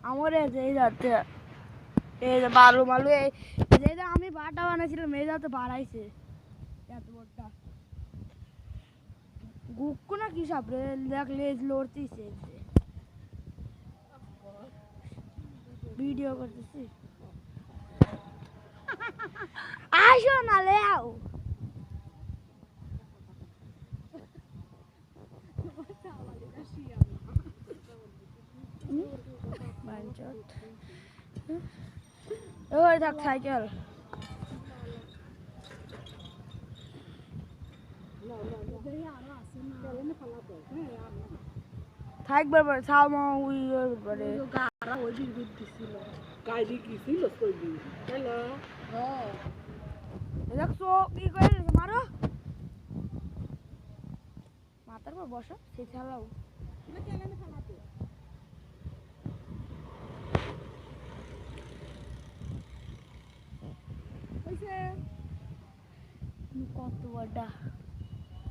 আমার এই যাতে এই যে বালু মালু এই যে আমি বাটা বানাইছিলাম এই যাতে বাড়াইছে এত বড়টা গুক্কু না কি সাপ রে দেখলে লড়তেছে ভিডিও করতেছি আসো না লেও ওই দেখ সাইকেল থাকবে ছাও ওই বারে গারা ওই বিদ্যুৎ দিছিল কাইদি কি ছিল কইবি হ্যালো হ্যাঁ দেখছো কি কইলে মারো মাথার পর বসো সে চালাও না কেন ফালাতে কত বড়